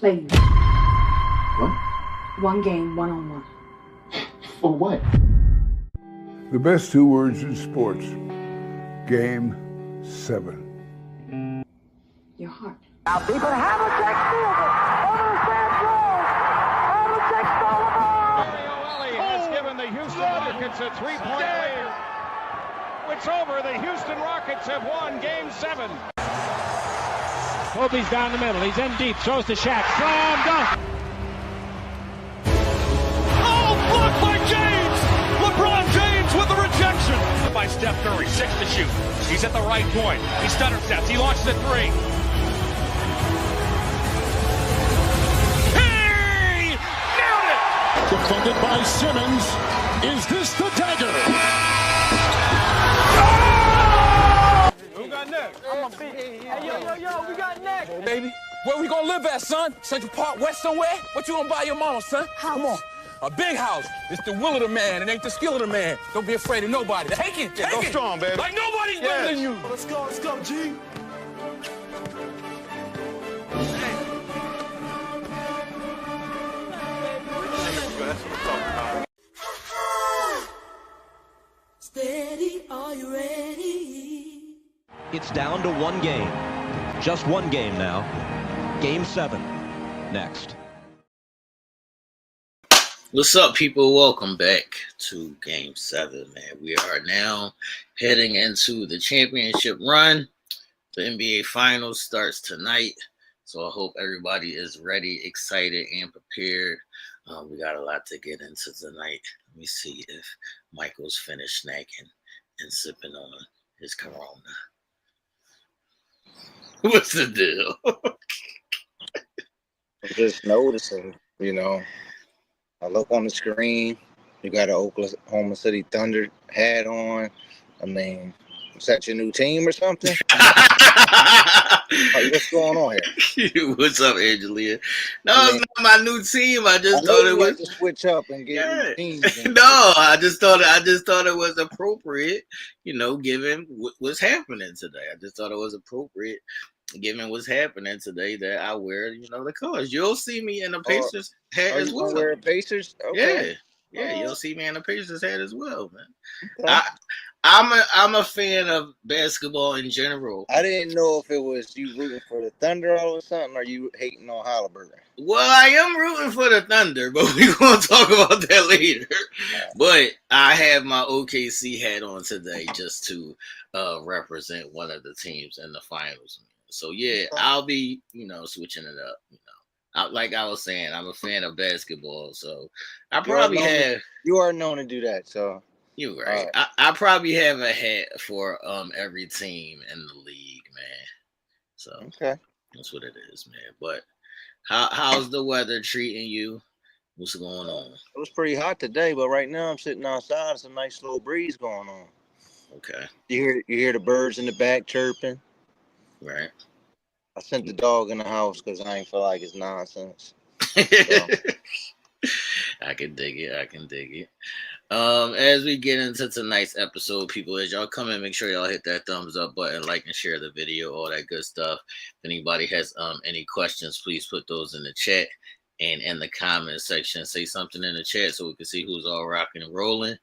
play you. What? One game, one-on-one. For what? The best two words in sports. Game 7. Your heart. Now people Havlicek steals it. Overstand throws. Havlicek stole the ball. Mario has given the Houston Rockets a 3-point lead. It's over. The Houston Rockets have won Game 7. Kobe's down the middle. He's in deep. Throws to Shaq. Slam dunk. Oh, blocked by James. LeBron James with the rejection. By Steph Curry, 6 to shoot. He's at the right point. He stutter steps. He launches a 3. He nailed it. Defended by Simmons. Is this the dagger? Who got next? I'm a beat. Hey, yo, we got next. Baby, where we gonna live at, son? Central Park West somewhere? What you gonna buy your mama, son? Come on. A big house. It's the will of the man. It ain't the skill of the man. Don't be afraid of nobody. Take it. Go strong, baby. Like nobody's better than you. Let's go, G. Steady, are you ready? It's down to one game. Just one game now. Game 7. Next. What's up, people? Welcome back to Game 7, man. We are now heading into the championship run. The NBA Finals starts tonight, so I hope everybody is ready, excited, and prepared. We got a lot to get into tonight. Let me see if Michael's finished snacking and sipping on his Corona. What's the deal? I'm just noticing, I look on the screen, you got an Oklahoma City Thunder hat on. I mean, is that your new team or something? Like, what's going on here? What's up, Angelia? No, it's not my new team. I just thought it was to switch up and get new teams. No, I just thought it was appropriate, given what's happening today. I just thought it was appropriate, given what's happening today, that I wear, the colors. You'll see me in the Pacers hat as well. Wear Pacers? Okay. Yeah, you'll see me in the Pacers hat as well, man. Okay. I'm a fan of basketball in general. I didn't know if it was you rooting for the Thunder or something, or you hating on Halliburton. Well, I am rooting for the Thunder, but we're going to talk about that later. But I have my OKC hat on today just to represent one of the teams in the finals. So, yeah, I'll be, switching it up. Like I was saying, I'm a fan of basketball, so I probably have. You are known to do that, so. You're right. I probably have a hat for every team in the league, man. So that's what it is, man. But how's the weather treating you? What's going on? It was pretty hot today, but right now I'm sitting outside. It's a nice little breeze going on. Okay. You hear the birds in the back chirping. Right. I sent the dog in the house because I ain't feel like it's nonsense. So. I can dig it. As we get into tonight's episode, people, as y'all come in, make sure y'all hit that thumbs up button, like and share the video, all that good stuff. If anybody has any questions, please put those in the chat and in the comment section. Say something in the chat so we can see who's all rocking and rolling.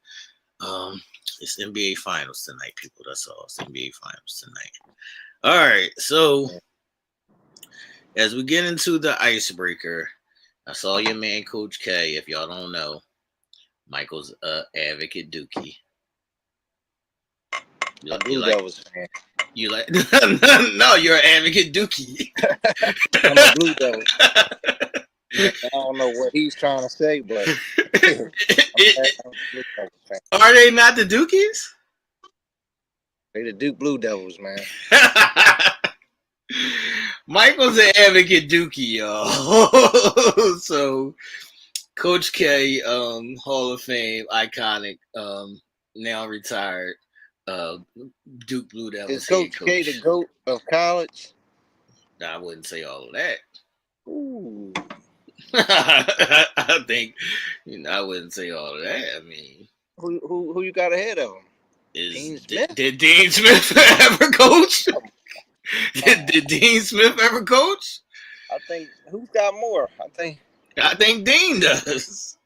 It's NBA Finals tonight, people. That's all. It's NBA Finals tonight. All right, so as we get into the icebreaker, I saw your man, Coach K. If y'all don't know, Michael's advocate Dookie. You like no, you're an advocate Dookie. I'm a Blue Devil. I don't know what he's trying to say, but are they not the Dookies? They the Duke Blue Devils, man. Michael's an advocate Dookie, y'all. So Coach K, Hall of Fame, iconic, now retired, Duke Blue Devils. Is Coach K the GOAT of college? I wouldn't say all of that. Ooh. I think, I wouldn't say all of that. I mean, who you got ahead of him? Did Dean Smith ever coach? Did Dean Smith ever coach? I think who's got more? I think Dean does.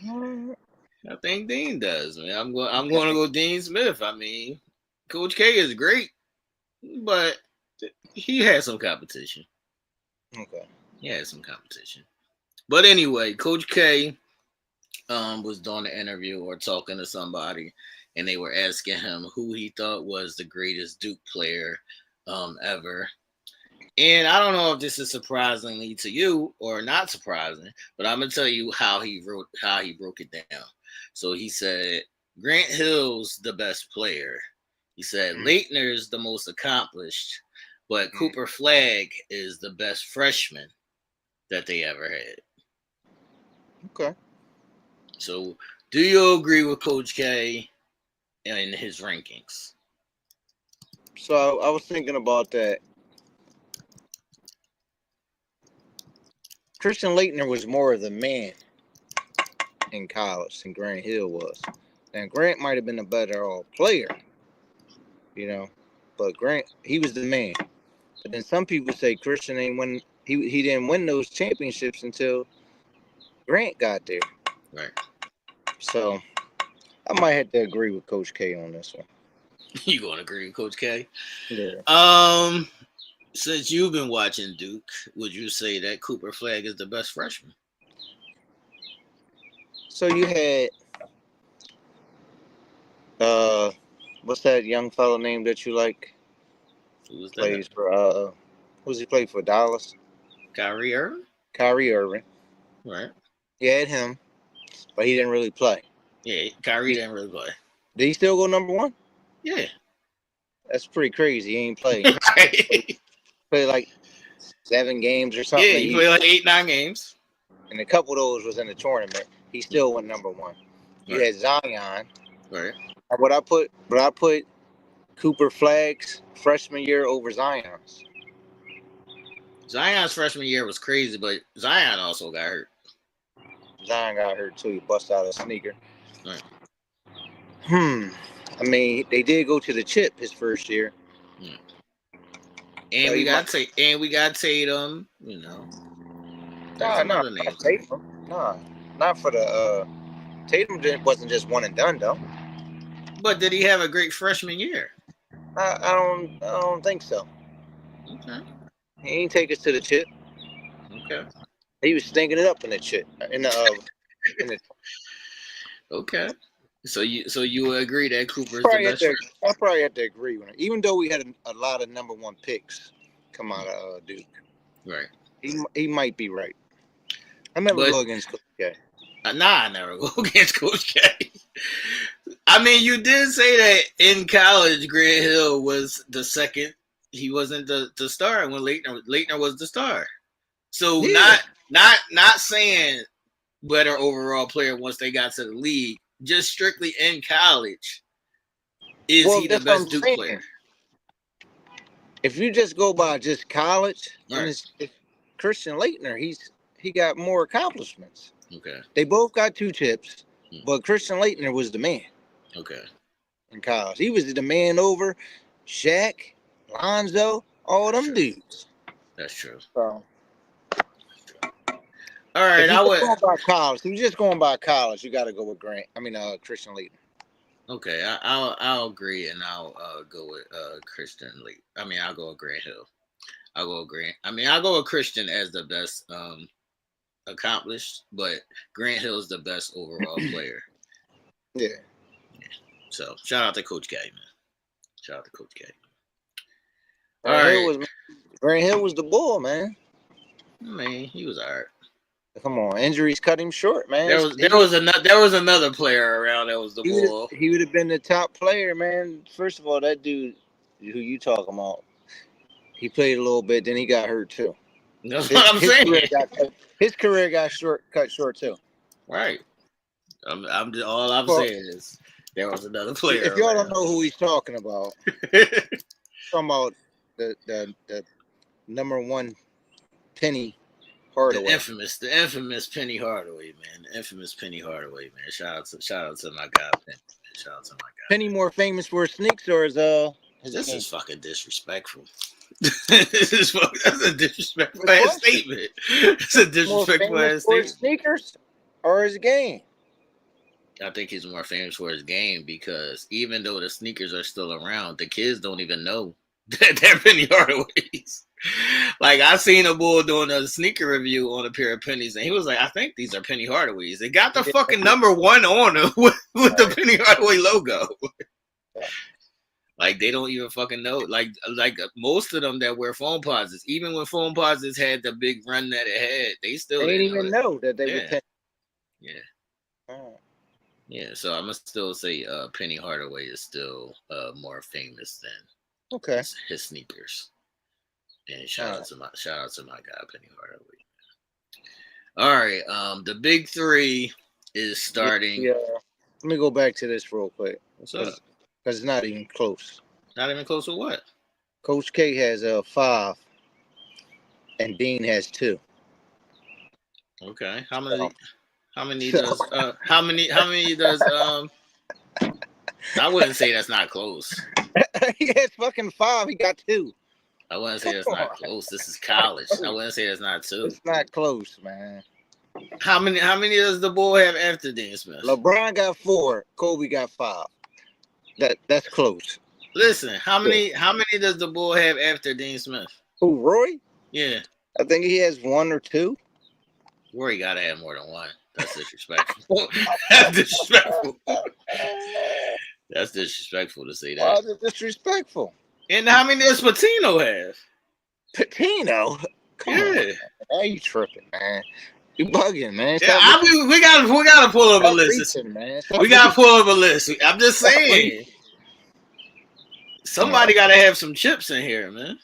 I think Dean does, man. I'm going to go Dean Smith. I mean, Coach K is great, but he had some competition. Okay. He had some competition. But anyway, Coach K was doing an interview or talking to somebody, and they were asking him who he thought was the greatest Duke player ever. And I don't know if this is surprisingly to you or not surprising, but I'm gonna tell you how he broke it down. So he said Grant Hill's the best player. He said Leitner's the most accomplished, but Cooper Flagg is the best freshman that they ever had. Okay. So do you agree with Coach K in his rankings? So I was thinking about that. Christian Laettner was more of the man in college than Grant Hill was. And Grant might have been a better player, but Grant, he was the man. But then some people say Christian ain't win. He didn't win those championships until Grant got there. Right. So I might have to agree with Coach K on this one. You gonna agree with Coach K? Yeah. Since you've been watching Duke, would you say that Cooper Flagg is the best freshman? So you had what's that young fellow name that you like? Who was that? Plays for who's he played for? Dallas? Kyrie Irving? Kyrie Irving. Right. You had him, but he didn't really play. Yeah, Kyrie didn't really play. Did he still go number one? Yeah. That's pretty crazy. He ain't played. Played like 7 games or something. Yeah, he played like 8-9 games. And a couple of those was in the tournament. He still went number one. You had Zion. Right. And what I put Cooper Flagg's freshman year over Zion's. Zion's freshman year was crazy, but Zion also got hurt. Zion got hurt too. He busted out a sneaker. Right. I mean, they did go to the chip his first year. And we got Tatum, Tatum. Nah, not for the Tatum wasn't just one and done though. But did he have a great freshman year? I don't think so. Okay. He ain't take us to the chip. Okay. He was stinking it up in the chip in the. Okay. So you would agree that Cooper's the best? I probably have to agree with him, even though we had a lot of number one picks come out of Duke. Right. He might be right. I never go against Coach K. I never go against Coach K. I mean, you did say that in college, Grant Hill was the second. He wasn't the star when Leitner was the star. So not saying better overall player once they got to the league. Just strictly in college, is he the best Duke player? If you just go by just college, right. It's Christian Laettner, he got more accomplishments. Okay. They both got 2 chips, but Christian Laettner was the man. Okay. In college, he was the man over Shaq, Lonzo, all them dudes. That's true. So. All right, If you're just going by college, you got to go with Christian Laettner. Okay, I'll agree, and I'll go with Christian Lee. I'll go with Grant Hill. I'll go with Christian as the best accomplished, but Grant Hill is the best overall player. Yeah. So shout out to Coach K, man. Shout out to Coach K. Grant Hill was the bull, man. He was all right. Come on, injuries cut him short, man. There was another player around that was the bull. He would have been the top player, man. First of all, that dude who you talking about, he played a little bit, then he got hurt too. That's what I'm saying. His career got cut short too. Right. All I'm saying is there was another player. If y'all don't know who he's talking about, talking about the number one Penny Hardaway. The infamous Penny Hardaway, man. The infamous Penny Hardaway, man. Shout out to my guy, Penny. Shout out to my guy. Penny more famous for his sneaks or his This is fucking disrespectful. That's a disrespectful ass statement. It's a disrespectful ass for his statement. sneakers or his game? I think he's more famous for his game because even though the sneakers are still around, the kids don't even know that they're Penny Hardaways. Like, I seen a bull doing a sneaker review on a pair of pennies, and he was like, I think these are Penny Hardaways. They got the fucking number 1 on them with the Penny Hardaway logo. Like, they don't even fucking know. Like most of them that wear foam posits, even when foam posits had the big run that it had, they still didn't even know that they were Penny. Yeah. Oh. Yeah, so I'm gonna still say Penny Hardaway is still more famous than his sneakers. And shout out to my guy Penny Hardaway. All right, the big 3 is starting. Yeah, let me go back to this real quick. What's up? Because it's not even close. Not even close to what? Coach K has 5, and Dean has 2. Okay, how many does I wouldn't say that's not close. He has fucking 5. He got 2. I wouldn't say that's not close. This is college. I wouldn't say that's not 2. It's not close, man. How many does the bull have after Dean Smith? LeBron got 4. Kobe got 5. That's close. Listen, how many does the bull have after Dean Smith? Who, Roy? Yeah. I think he has 1 or 2. Roy gotta have more than 1. That's disrespectful. That's disrespectful. That's disrespectful to say that. Why is it disrespectful? And how many does Patino have? Patino? Come on, man. How you tripping, man? You bugging, man. Yeah, we gotta pull up a list. We gotta pull up a list. I'm just saying. Somebody gotta have some chips in here, man.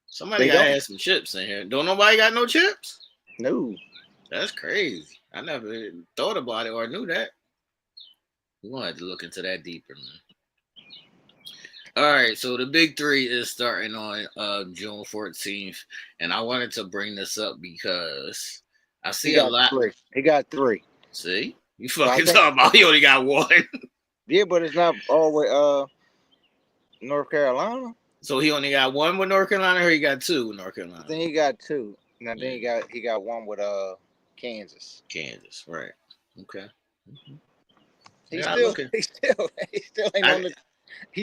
Somebody gotta have some chips in here. Don't nobody got no chips? No. That's crazy. I never thought about it or knew that. We're gonna have to look into that deeper, man. All right, so the big 3 is starting on June 14th, and I wanted to bring this up because I see a lot. 3. He got 3. See, you fucking talking about he only got 1. Yeah, but it's not always North Carolina. So he only got 1 with North Carolina, or he got 2 with North Carolina? Then he got 2. Now then he got 1 with Kansas. Kansas, right? Okay. Mm-hmm. He still ain't on the.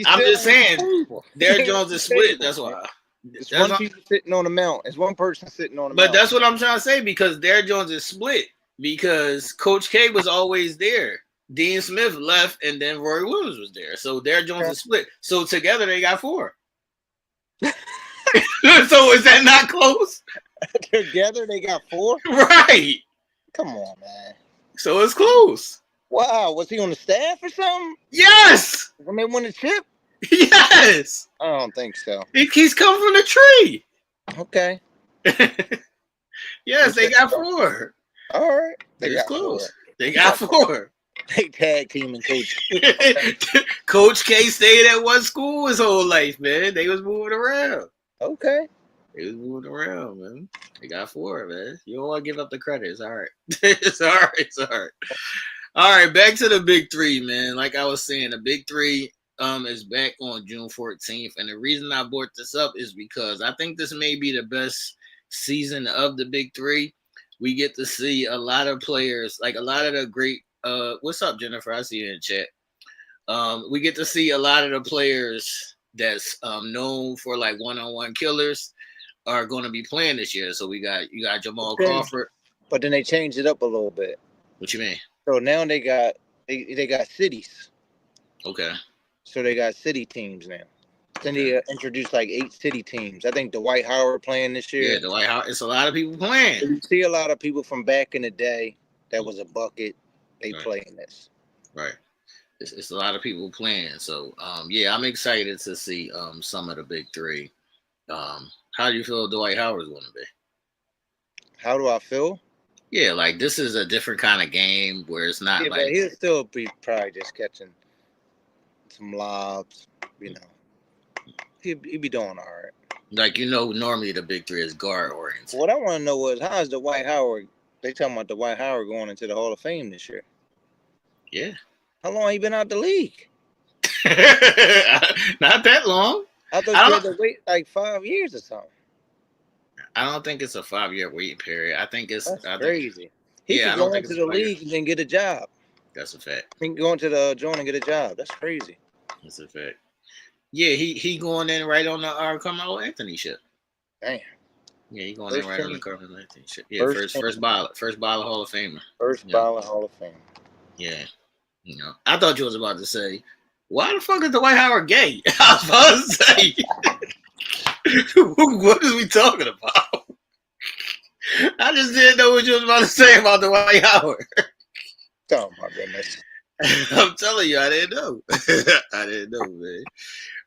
I'm just saying, Derrick Jones is split. That's why. It's one person sitting on the mount. It's one person sitting on the mount. But that's what I'm trying to say, because Derrick Jones is split because Coach K was always there. Dean Smith left, and then Roy Williams was there. So Derrick Jones is split. So together they got 4. So is that not close? Together they got 4? Right. Come on, man. So it's close. Wow, was he on the staff or something? Yes. When they won the chip? Yes. I don't think so. He's come from the tree. Okay. Yes, they got 4. All right. It's close. 4. They got 4. They tag team and coach. Coach K stayed at one school his whole life, man. They was moving around. Okay. They was moving around, man. They got 4, man. You don't want to give up the credit. It's all right. It's all right. It's all right. All right, back to the big 3, man. Like I was saying, the big 3 is back on June 14th. And the reason I brought this up is because I think this may be the best season of the big 3. We get to see a lot of players, like a lot of the great what's up, Jennifer? I see you in chat. We get to see a lot of the players that's known for like one-on-one killers are going to be playing this year. So you got Jamal Crawford. But then they changed it up a little bit. What you mean? So now they got cities. Okay. So they got city teams now. Then they introduced like 8 city teams. I think Dwight Howard playing this year. Yeah, Dwight Howard. It's a lot of people playing. You see a lot of people from back in the day that was a bucket. They play in this. Right. It's a lot of people playing. So, yeah, I'm excited to see some of the big 3. How do you feel Dwight Howard's going to be? How do I feel? Yeah, like this is a different kind of game where it's not like he'll still be probably just catching some lobs, you know. He'll be doing all right. Like, normally the big 3 is guard oriented. What I want to know is how is Dwight Howard? They talking about Dwight Howard going into the Hall of Fame this year. Yeah. How long he been out the league? Not that long. I thought you had to wait like 5 years or something. I don't think it's a 5-year waiting period. I think it's crazy. He could go into the league and then get a job. That's a fact. He can go into the joint and get a job. That's crazy. That's a fact. Yeah, he going in right on the Carmelo Anthony ship. Damn. Yeah, he going in right on the Carmelo Anthony ship. Yeah, first ballot Hall of Famer. First ballot Hall of Fame. Yeah. You know, I thought you was about to say, why the fuck is Dwight Howard gay? I was about to say, what is we talking about? I just didn't know what you was about to say about Dwight Howard. Oh my goodness. I'm telling you, I didn't know. I didn't know, man.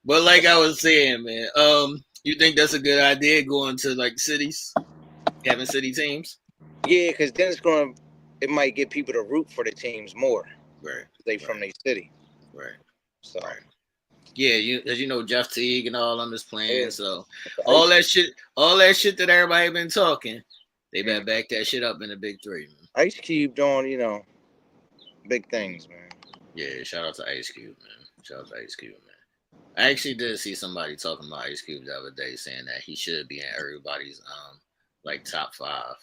But like I was saying, man, you think that's a good idea going to like cities, having city teams? Yeah, because then it might get people to root for the teams more. Right. They from their city. Right. So. Right. Yeah, as you know, Jeff Teague and all them is playing. Yeah. So all that shit that everybody been talking, they better back that shit up in the Big Three, man. Ice Cube doing, big things, man. Yeah, shout out to Ice Cube, man. Shout out to Ice Cube, man. I actually did see somebody talking about Ice Cube the other day saying that he should be in everybody's like top 5.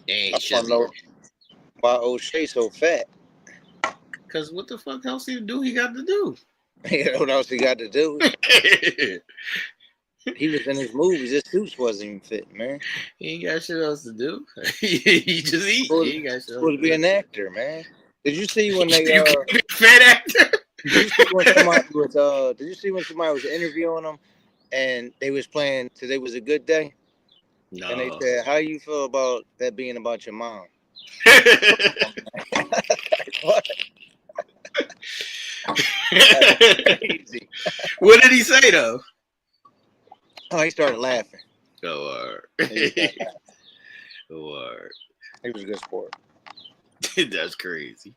And he should know why O'Shea so fat. Cause what the fuck else he got to do? You know what else he got to do? He was in his movies. His suits wasn't even fit, man. He ain't got shit else to do. He just eat. He ain't got shit else supposed to be an actor, man. Did you see when they fat actor? Did you see when somebody was interviewing him and they was playing Today Was a Good Day? No. And they said, how you feel about that being about your mom? What? Crazy. What did he say though? Oh, he started laughing. Go on. He was a good sport. That's crazy.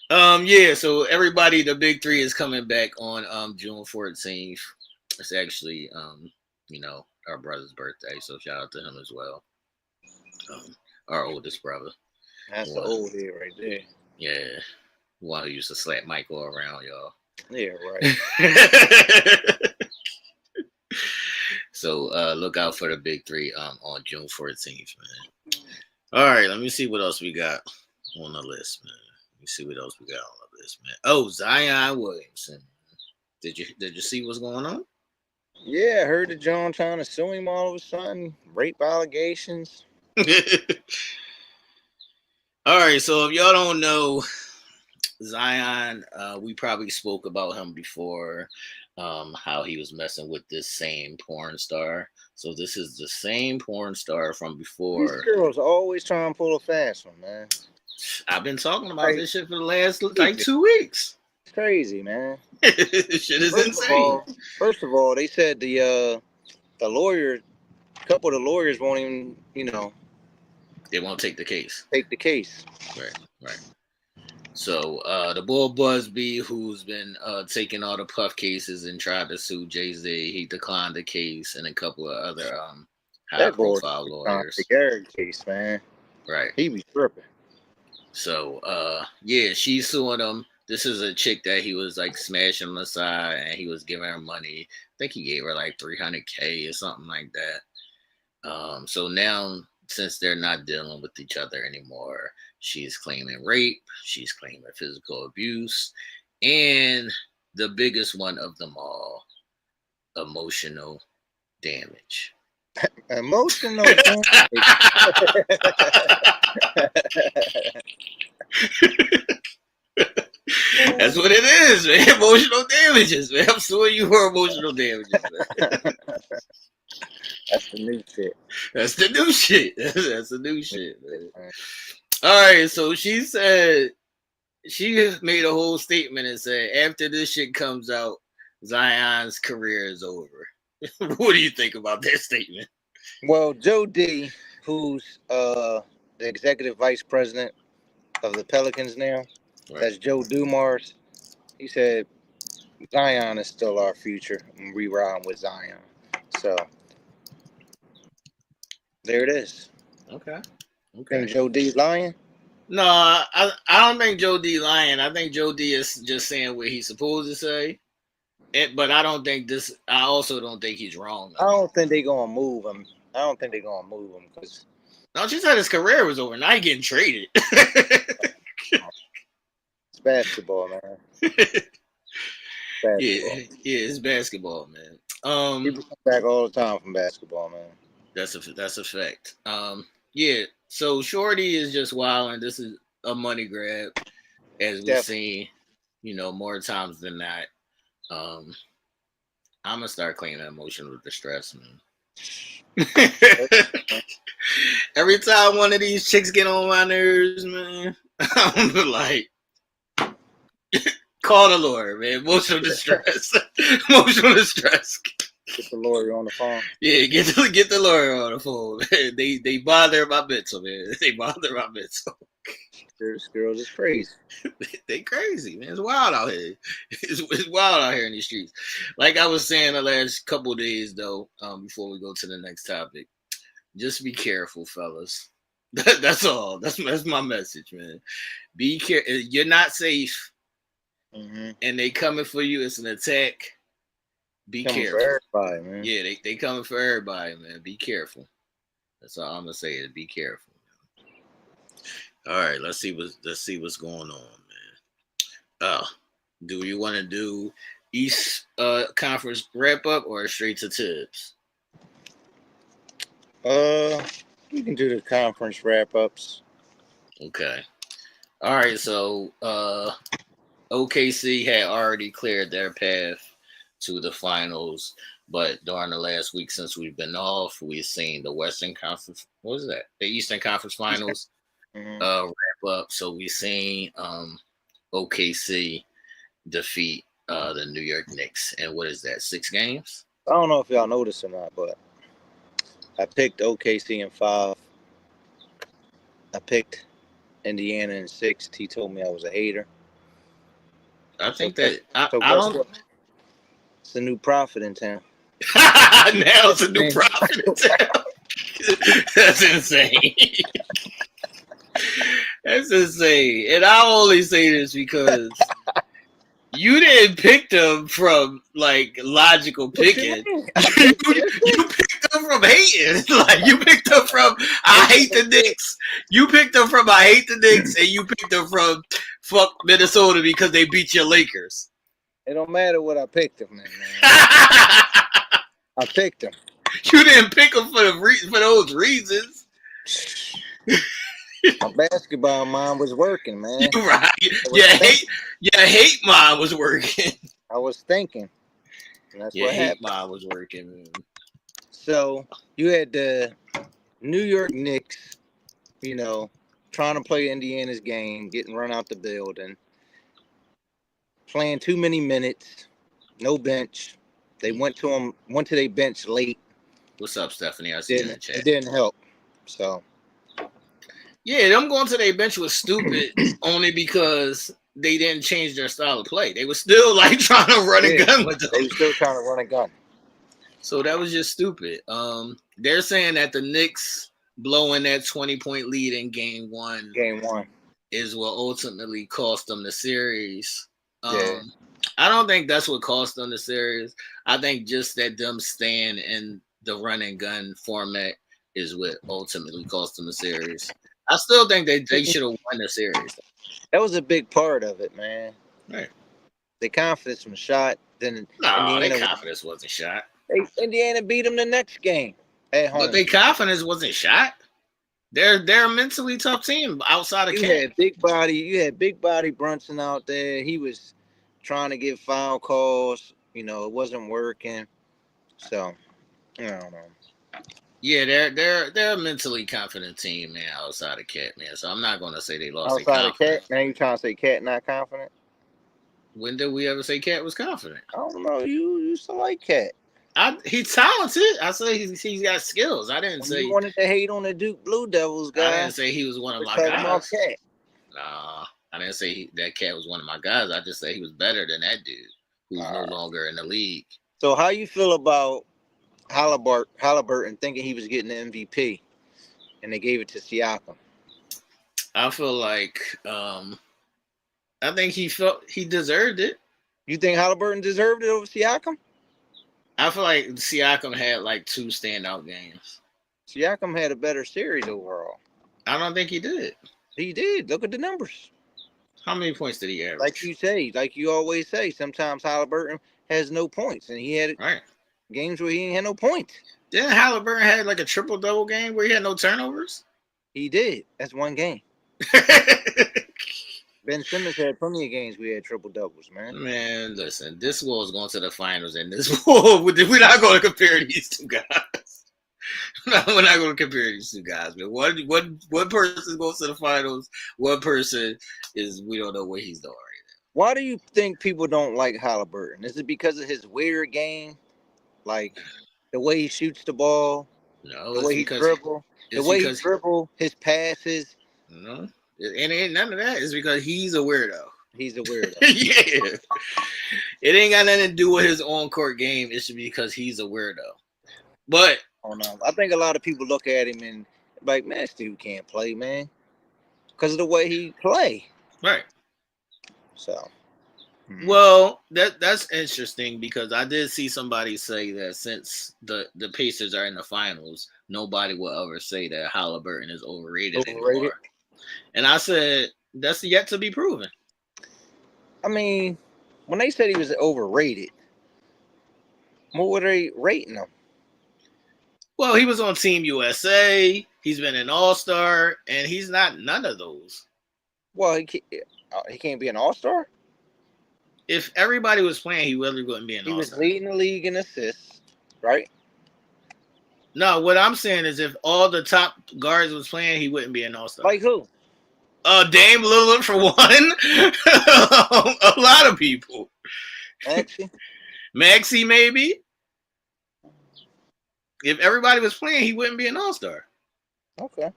Yeah, so everybody, the Big Three is coming back on June 14th. It's actually our brother's birthday, so shout out to him as well. Our oldest brother. That's the old head right there. Yeah. One who used to slap Michael around, y'all. Yeah, right. So look out for the Big Three on June 14th, man. All right, let me see what else we got on the list, man. Let me see what else we got on the list, man. Oh, Zion Williamson. Did you see what's going on? Yeah, I heard that John trying to sue him all of a sudden. Rape allegations. All right, so if y'all don't know, Zion, we probably spoke about him before, how he was messing with this same porn star. So this is the same porn star from before. These girls always try and pull a fast one, man. I've been talking about this shit for the last like 2 weeks. It's crazy, man. Shit is insane. First of all, they said the lawyer, a couple of the lawyers won't even, they won't take the case. Right. So the boy Busby, who's been taking all the Puff cases and tried to sue Jay-Z, he declined the case, and a couple of other high-profile lawyers. The Garrett case, man. Right. He be tripping. So yeah, she's suing him. This is a chick that he was like smashing on the side, and he was giving her money. I think he gave her like $300K or something like that. So now, since they're not dealing with each other anymore, she's claiming rape, she's claiming physical abuse, and the biggest one of them all, emotional damage. Emotional damage. That's what it is, man. Emotional damages, man. I'm suing you for emotional damages, man. That's the new shit. That's the new shit. That's the new shit, man. All right, so she said, she made a whole statement and said, after this shit comes out, Zion's career is over. What do you think about that statement? Well, Joe D, who's the executive vice president of the Pelicans now, right. That's Joe Dumars. He said, Zion is still our future, and we ride with Zion. So, there it is. Okay. Think Joe D's lying? No, I don't think Joe D lying. I think Joe D is just saying what he's supposed to say. But I don't think this. I also don't think he's wrong. I don't think they're gonna move him. Because. No, she said his career was over. Now he's getting traded. It's basketball, man. Basketball. Yeah, it's basketball, man. People come back all the time from basketball, man. That's a fact. Yeah. So Shorty is just wild, and this is a money grab, as we've seen, more times than not. I'm gonna start claiming emotional distress, man. Every time one of these chicks get on my nerves, man, I'm like, call the lawyer, man. Emotional distress. Emotional distress. Get the lawyer on the phone. Yeah, get the lawyer on the phone. Man. They bother my mental, man. They bother my mental. This girl is crazy. They crazy, man. It's wild out here. It's wild out here in these streets. Like I was saying the last couple of days, though, before we go to the next topic, just be careful, fellas. That's all. That's my message, man. Be careful. You're not safe, and they coming for you. It's an attack. Be careful. For everybody, man. Yeah, they coming for everybody, man. Be careful. That's all I'm gonna say. Is be careful. All right, let's see what's going on, man. Do you want to do East Conference wrap up or straight to Thibbs? You can do the conference wrap ups. Okay. All right. So OKC had already cleared their path to the finals, but during the last week since we've been off, we've seen the Western Conference. What was that? The Eastern Conference Finals. Wrap up. So we seen OKC defeat the New York Knicks, and what is that? 6 games? I don't know if y'all noticed or not, but I picked OKC in 5. I picked Indiana in 6. He told me I was a hater. I think I don't. It's a new prophet in town. Now it's a new prophet in town. That's insane. That's insane. And I only say this because you didn't pick them from like logical picking. You picked them from hating. Like you picked them from I hate the Knicks. You picked them from I hate the Knicks, and you picked them from fuck Minnesota because they beat your Lakers. It don't matter what I picked them, man. I picked them. You didn't pick them for those reasons. My basketball mind was working, man. You're right. Your hate mind was working. I was thinking. And that's what happened. Mind was working, man. So you had the New York Knicks, trying to play Indiana's game, getting run out the building, playing too many minutes, no bench. They went to their bench late. What's up, Stephanie? I see you in the chat. It didn't help. So. Yeah, them going to their bench was stupid only because they didn't change their style of play. They were still like trying to run a gun with them. They were still trying to run a gun. So that was just stupid. They're saying that the Knicks blowing that 20-point lead in game one is what ultimately cost them the series. I don't think that's what cost them the series. I think just that them staying in the run and gun format is what ultimately cost them the series. I still think they should have won the series. That was a big part of it, man. Right. The confidence was shot. Then their confidence wasn't shot. Indiana beat them the next game at home. But their confidence wasn't shot. They're a mentally tough team outside of You had big body Brunson out there. He was trying to get foul calls. It wasn't working. So I don't know. Yeah, they're a mentally confident team, man, outside of Cat, man. So I'm not gonna say they lost their confidence. Outside of Cat? Now you trying to say Cat not confident? When did we ever say Cat was confident? I don't know. You used to like Cat. He's talented. I say he's got skills. I didn't say you wanted to hate on the Duke Blue Devils guy. I didn't say he was one of my guys. Nah, I didn't say that Cat was one of my guys. I just say he was better than that dude who's no longer in the league. So how you feel about Halliburton thinking he was getting the MVP, and they gave it to Siakam? I feel like I think he felt he deserved it. You think Halliburton deserved it over Siakam? I feel like Siakam had like 2 standout games. Siakam had a better series overall. I don't think he did. He did. Look at the numbers. How many points did he average? Like you always say, sometimes Halliburton has no points, and he had games where he ain't had no points. Didn't Halliburton had like a triple-double game where he had no turnovers? He did. That's one game. Ben Simmons had plenty of games we had triple-doubles, man. Man, listen, this war is going to the finals, and this war, we're not going to compare these two guys. No, we're not going to compare these two guys, man. One person goes to the finals, one person we don't know what he's doing right now. Why do you think people don't like Halliburton? Is it because of his weird game? Like the way he shoots the ball? No, the way he dribble? The way he dribble, his passes? No. And it ain't none of that. It's because he's a weirdo. He's a weirdo. Yeah. It ain't got nothing to do with his on-court game. It's because he's a weirdo. But I think a lot of people look at him and like, man, this dude can't play, man. Because of the way he play. Right. So. Well, that's interesting because I did see somebody say that since the Pacers are in the finals, nobody will ever say that Halliburton is overrated anymore. And I said, that's yet to be proven. I mean, when they said he was overrated, what were they rating him? Well, he was on Team USA. He's been an all-star, and he's not none of those. Well, he can't be an all-star? If everybody was playing, he really wouldn't be an all-star. He was leading the league in assists, right? No, what I'm saying is if all the top guards was playing, he wouldn't be an all-star. Like who? Dame Lillard for one. A lot of people. Maxey maybe. If everybody was playing, he wouldn't be an all-star. Okay.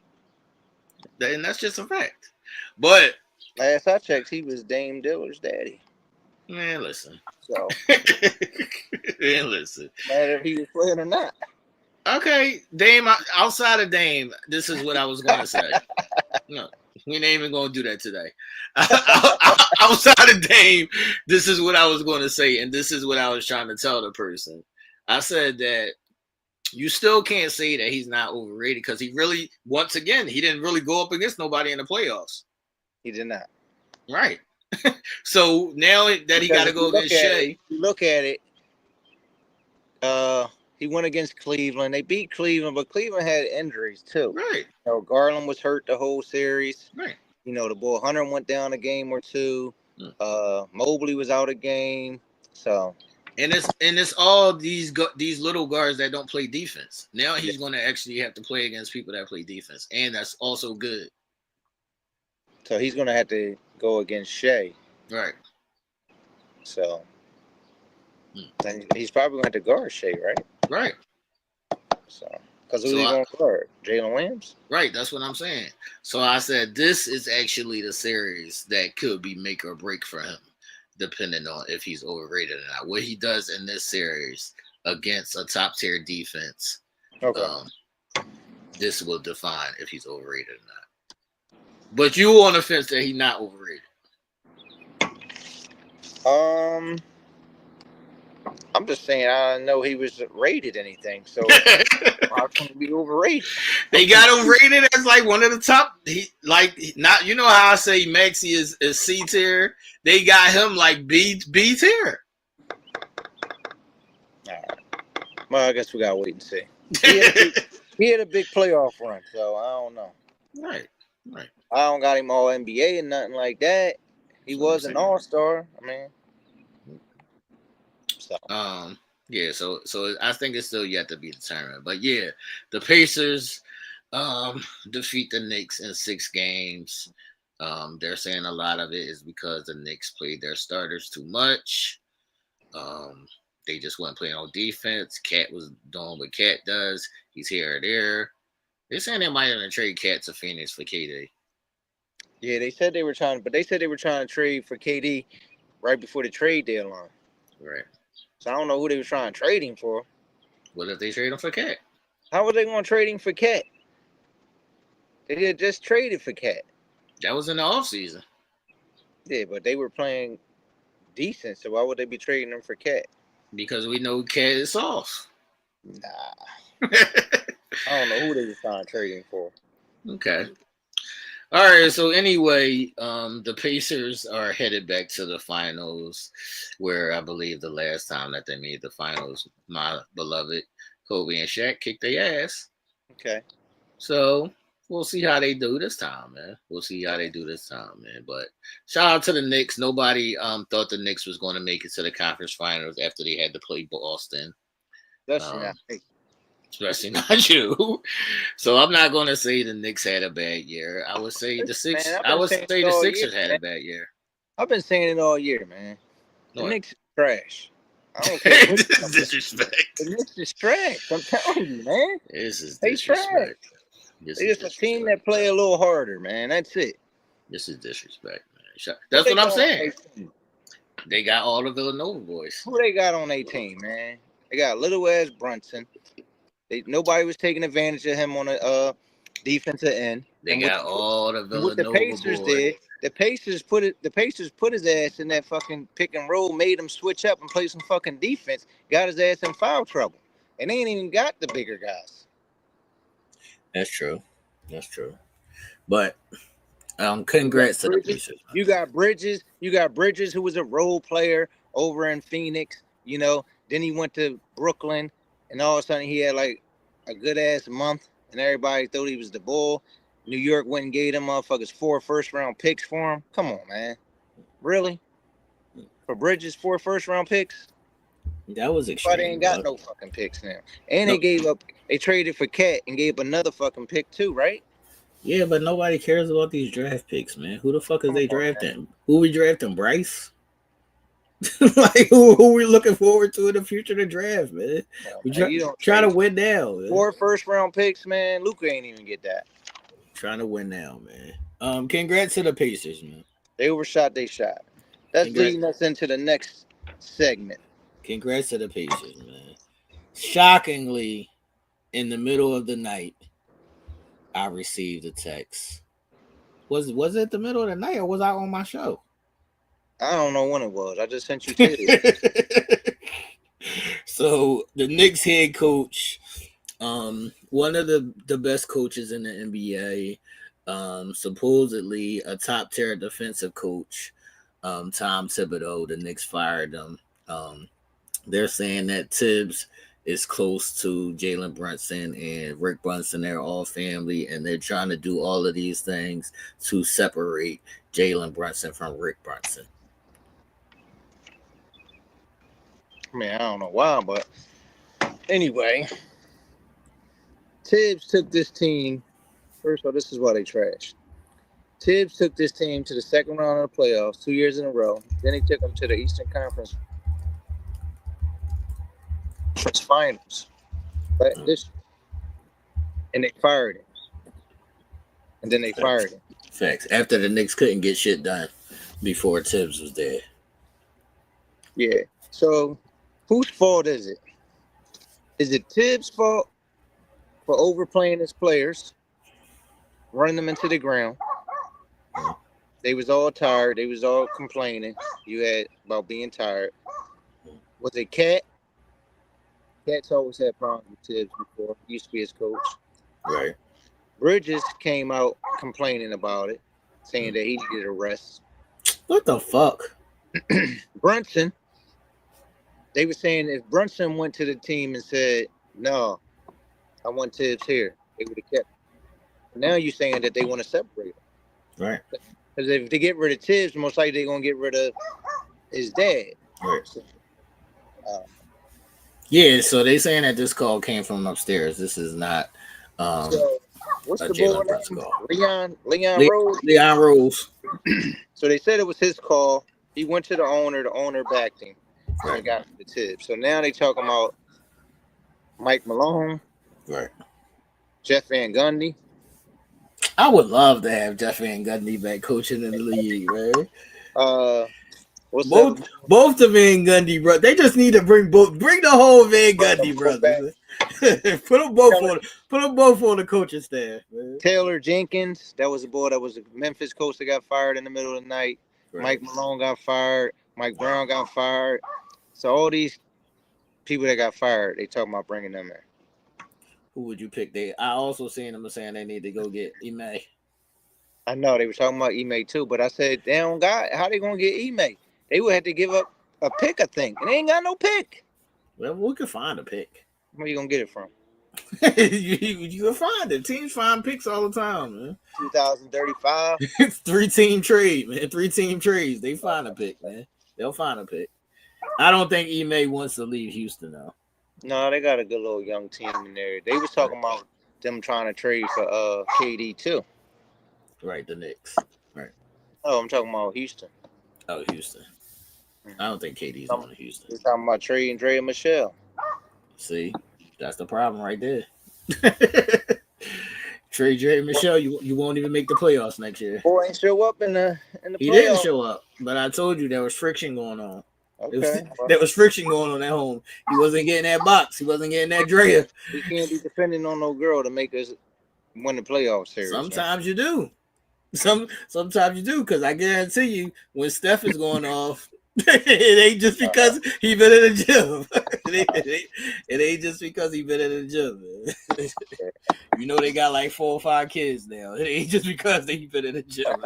And that's just a fact. But last I checked, he was Dame Dillard's daddy. Man, listen. So. Man, listen. Matter if he was playing or not. Okay, Dame. Outside of Dame, this is what I was going to say. No, we ain't even going to do that today. Outside of Dame, this is what I was going to say, and this is what I was trying to tell the person. I said that you still can't say that he's not overrated because he really, once again, he didn't really go up against nobody in the playoffs. He did not. Right. So now that he got to go against Shea. Look at it. He went against Cleveland. They beat Cleveland, but Cleveland had injuries too. Right. You know, Garland was hurt the whole series. Right. You know, the boy Hunter went down a game or two. Mobley was out a game. So. And it's all these little guards that don't play defense. Now he's going to actually have to play against people that play defense, and that's also good. So he's going to have to go against Shea. Right. So then he's probably going to have to guard Shea, right? Right. So because who's he going to guard? Jalen Williams? Right. That's what I'm saying. So I said this is actually the series that could be make or break for him, depending on if he's overrated or not. What he does in this series against a top-tier defense, this will define if he's overrated or not. But you on the fence that he's not overrated. I'm just saying I didn't know he was rated anything, so how can he be overrated? They got him rated as like one of the top. Not you know how I say Maxey is C tier. They got him like B tier. All right. Well, I guess we gotta wait and see. He had a big playoff run, so I don't know. Right. I don't got him all NBA and nothing like that. He was an all-star. I mean, so. Yeah. So I think it's still yet to be determined. But yeah, the Pacers defeat the Knicks in 6 games. They're saying a lot of it is because the Knicks played their starters too much. They just weren't playing on defense. Cat was doing what Cat does. He's here or there. They're saying they might even trade Cat to Phoenix for KD. Yeah, they said they were trying to trade for KD right before the trade deadline. Right. So I don't know who they were trying to trade him for. What if they trade him for Cat? How were they going to trade him for Cat? They had just traded for Cat. That was in the offseason. Yeah, but they were playing decent. So why would they be trading him for Cat? Because we know Cat is soft. Nah. I don't know who they was trying to trade him for. Okay. All right. So anyway, the Pacers are headed back to the finals, where I believe the last time that they made the finals, my beloved Kobe and Shaq kicked their ass. Okay. So we'll see how they do this time, man. But shout out to the Knicks. Nobody thought the Knicks was going to make it to the conference finals after they had to play Boston. Especially not you. So I'm not going to say the Knicks had a bad year. I would say the Sixers had a bad year. I've been saying it all year, man. The Knicks is trash. I don't care. This is disrespect. The Knicks is trash. I'm telling you, man. This is disrespect. They just a team that play a little harder, man. That's it. This is disrespect, man. That's what I'm saying. They got all the Villanova boys. Who they got on their team, man? They got little ass Brunson. Nobody was taking advantage of him on a defensive end. They got all the Villanova what the Pacers boys. did. The Pacers put his ass in that fucking pick and roll, made him switch up and play some fucking defense. Got his ass in foul trouble, and they ain't even got the bigger guys. That's true. But congrats to the Pacers. You got Bridges, who was a role player over in Phoenix. You know, then he went to Brooklyn, and all of a sudden he had like a good ass month, and everybody thought he was the bull. New York went and gave them motherfuckers 4 first-round picks for him. Come on, man. Really? For Bridges, 4 first-round picks? That was extreme. But they ain't got no fucking picks now. And they traded for Cat and gave another fucking pick too, right? Yeah, but nobody cares about these draft picks, man. Who the fuck is they drafting? Who we drafting? Bryce? Like who we looking forward to in the future to draft, man? We try to win now. Man. 4 first-round picks, man. Luka ain't even get that. Trying to win now, man. Congrats to the Pacers, man. They overshot they shot. That's leading us into the next segment. Congrats to the Pacers, man. Shockingly, in the middle of the night, I received a text. Was it the middle of the night or was I on my show? I don't know when it was. I just sent you to So the Knicks head coach, one of the best coaches in the NBA, supposedly a top tier defensive coach, Tom Thibodeau. The Knicks fired him. They're saying that Thibbs is close to Jalen Brunson and Rick Brunson. They're all family, and they're trying to do all of these things to separate Jalen Brunson from Rick Brunson. I mean, I don't know why, but anyway, Thibbs took this team. First of all, this is why they trashed. Thibbs took this team to the second round of the playoffs 2 years in a row. Then he took them to the Eastern Conference Finals. But and they fired him. And then they fired him. Facts. After the Knicks couldn't get shit done before Thibbs was there. Yeah. So, whose fault is it? Is it Thibbs' fault for overplaying his players, running them into the ground? They was all tired. They was all complaining. You had about being tired. Was it Cat? Cat's always had problems with Thibbs before. He used to be his coach. Right. Bridges came out complaining about it, saying that he needed a rest. What the fuck? Brunson, they were saying if Brunson went to the team and said, no, I want Thibbs here, they would have kept him. Now you're saying that they want to separate him. Right. Because if they get rid of Thibbs, most likely they're going to get rid of his dad. Right. So, yeah, so they saying that this call came from upstairs. This is not so what's the boy name? Leon Rose? Leon Rose. So they said it was his call. He went to the owner backed him. Right. And got the Thibbs. So now they talking about Mike Malone. Right. Jeff Van Gundy. I would love to have Jeff Van Gundy back coaching in the league, man. Both the Van Gundy brothers. They just need to bring the whole Van Gundy brothers. put them both on the coaching staff, man. Taylor Jenkins, that was a boy that was a Memphis coach that got fired in the middle of the night. Right. Mike Malone got fired. Mike Brown got fired. So all these people that got fired, they talking about bringing them in. Who would you pick? I also seen them saying they need to go get Ime. I know they were talking about Ime too, but I said, damn God, how they gonna get Ime? They would have to give up a pick, I think, and they ain't got no pick. Well, we could find a pick. Where you gonna get it from? you can find it. Teams find picks all the time, man. 2035. It's 3-team trade, man. 3-team trades. They find a pick, man. They'll find a pick. I don't think Ime wants to leave Houston though. No, they got a good little young team in there. They was talking about them trying to trade for KD too. Right, the Knicks. Right. Oh, I'm talking about Houston. Oh, Houston. I don't think KD's going to Houston. They're talking about trading Dre and Michelle. See, that's the problem right there. Trade Dre and Michelle, you won't even make the playoffs next year. Boy ain't show up in the playoffs. He didn't show up, but I told you there was friction going on. Okay. There was friction going on at home. He wasn't getting that box. He wasn't getting that Drea. He can't be depending on no girl to make us win the playoff series. Sometimes you do. Sometimes you do, because I guarantee you, when Steph is going off, it ain't just because he been in the gym. It ain't just because he been in the gym, man. You know they got like 4 or 5 kids now. It ain't just because they been in the gym.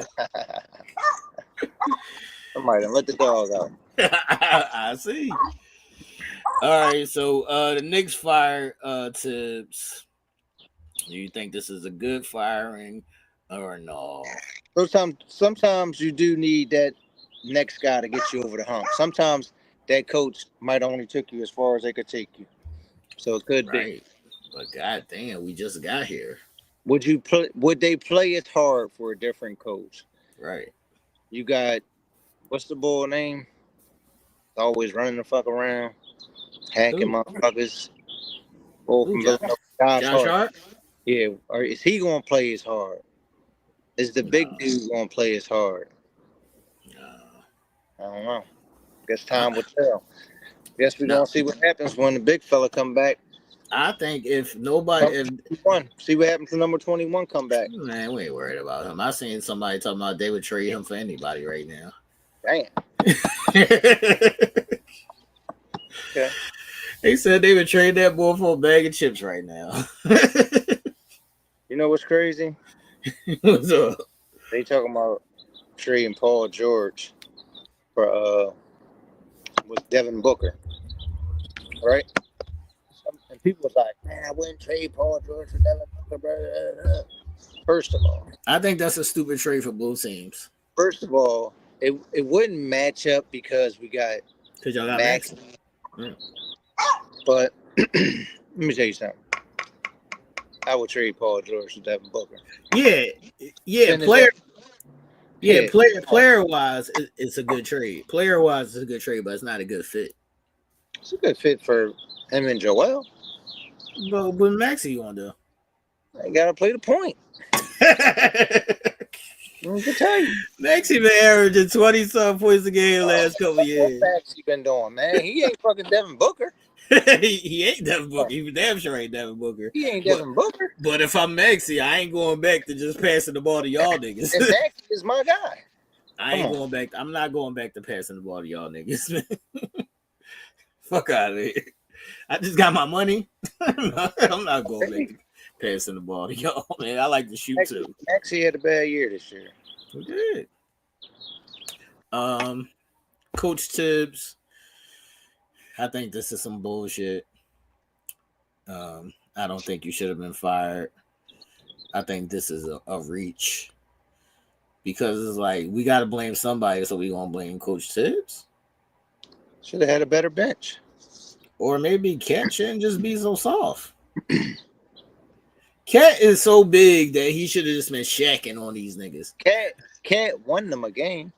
Somebody let the dog out. I see. All right, so the Knicks fire Thibbs. Do you think this is a good firing or no? Sometimes you do need that next guy to get you over the hump. Sometimes that coach might only took you as far as they could take you. So it could be. But goddamn, we just got here. Would they play it hard for a different coach? Right. You got, what's the boy name? Always running the fuck around, hacking motherfuckers. Josh Hart? Yeah, or is he gonna play as hard? Is the big dude gonna play as hard? I don't know. Guess time will tell. Guess we're gonna see what happens when the big fella come back. I think if nobody, see what happens to number 21 come back. Man, we ain't worried about him. I seen somebody talking about they would trade him for anybody right now. Damn. Okay. They said they would trade that boy for a bag of chips right now. You know what's crazy? What's up? They talking about trading Paul George for with Devin Booker, right? And people was like, "Man, I wouldn't trade Paul George for Devin Booker." Blah. First of all, I think that's a stupid trade for both teams. First of all, it wouldn't match up because y'all got Max. But let me tell you something. I would trade Paul George for Devin Booker. Yeah. Player wise, it's a good trade. Player wise, it's a good trade, but it's not a good fit. It's a good fit for him and Joel. But what Maxey gonna do? They gotta play the point. I can tell you. Maxey been averaging 20-some points a game the last couple years. What Maxey been doing, man? He ain't fucking Devin Booker. he ain't Devin Booker. He damn sure ain't Devin Booker. He ain't Devin Booker. But if I'm Maxey, I ain't going back to just passing the ball to y'all niggas. And Maxey is my guy. I ain't going back. I'm not going back to passing the ball to y'all niggas, man. Fuck out of here. I just got my money. I'm not going back to passing the ball to y'all, man. I like to shoot too. Maxey had a bad year this year. He did. Coach Thibbs. I think this is some bullshit. I don't think you should have been fired. I think this is a reach. Because it's like, we got to blame somebody, so we going to blame Coach Thibbs. Should have had a better bench. Or maybe Cat shouldn't just be so soft. Cat is so big that he should have just been shacking on these niggas. Cat won them a game.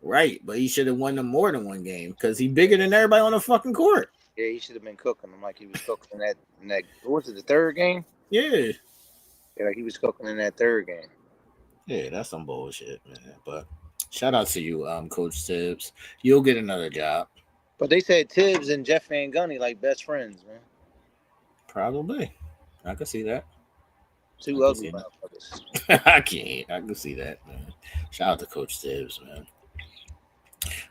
Right, but he should have won them more than one game because he's bigger than everybody on the fucking court. Yeah, he should have been cooking them like he was cooking in that what was it, the third game? Yeah. Yeah, like he was cooking in that third game. Yeah, that's some bullshit, man. But shout out to you, Coach Thibbs. You'll get another job. But they said Thibbs and Jeff Van Gundy like best friends, man. Probably. I can see that. Two ugly motherfuckers. I can see that, man. Shout out to Coach Thibbs, man.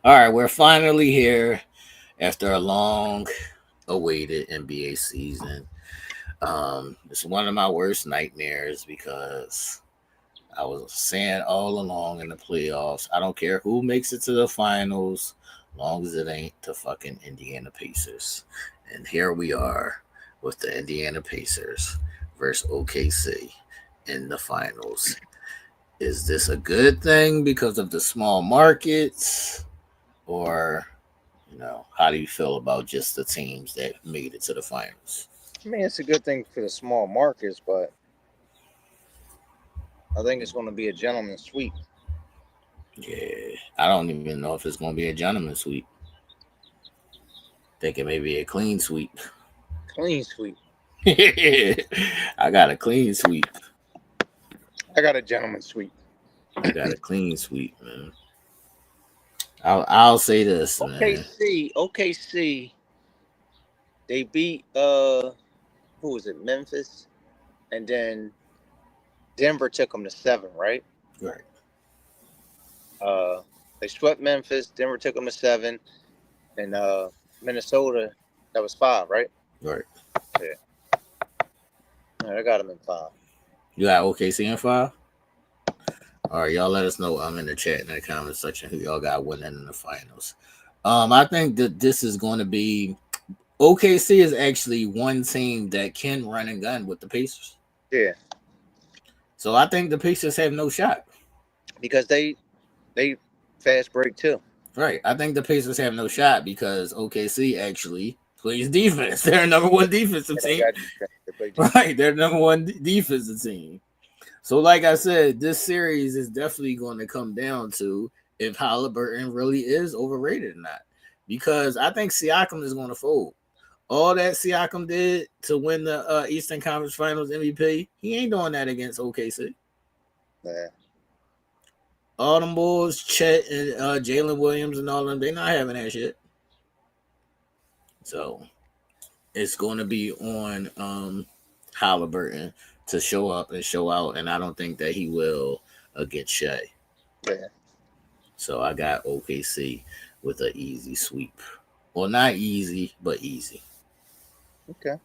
All right, we're finally here after a long-awaited NBA season. It's one of my worst nightmares because I was saying all along in the playoffs, I don't care who makes it to the finals, as long as it ain't the fucking Indiana Pacers. And here we are with the Indiana Pacers versus OKC in the finals. Is this a good thing because of the small markets? Or, how do you feel about just the teams that made it to the finals? I mean, it's a good thing for the small markets, but I think it's going to be a gentleman's sweep. Yeah, I don't even know if it's going to be a gentleman's sweep. I think it may be a clean sweep. Clean sweep. I got a clean sweep. I got a gentleman's sweep. I got a clean sweep, man. I'll say this, man. OKC. They beat who was it? Memphis, and then Denver took them to 7, right? Right. They swept Memphis. Denver took them to 7, and Minnesota, that was 5, right? Right. Yeah. I got them in 5. You got OKC in 5? All right, y'all let us know. I'm in the chat in the comment section who y'all got winning in the finals. I think that this is going to be OKC is actually one team that can run and gun with the Pacers. Yeah. So I think the Pacers have no shot because they fast break too. Right. I think the Pacers have no shot because OKC actually plays defense. They're a number one defensive team. Right. They're number one defensive team. So, like I said, this series is definitely going to come down to if Halliburton really is overrated or not. Because I think Siakam is going to fold. All that Siakam did to win the Eastern Conference Finals MVP, he ain't doing that against OKC. Yeah. All them boys, Chet and Jalen Williams and all them, they not having that shit. So, it's going to be on Halliburton to show up and show out, and I don't think that he will against Shea. Yeah. So I got OKC with an easy sweep. Well, not easy, but easy. Okay.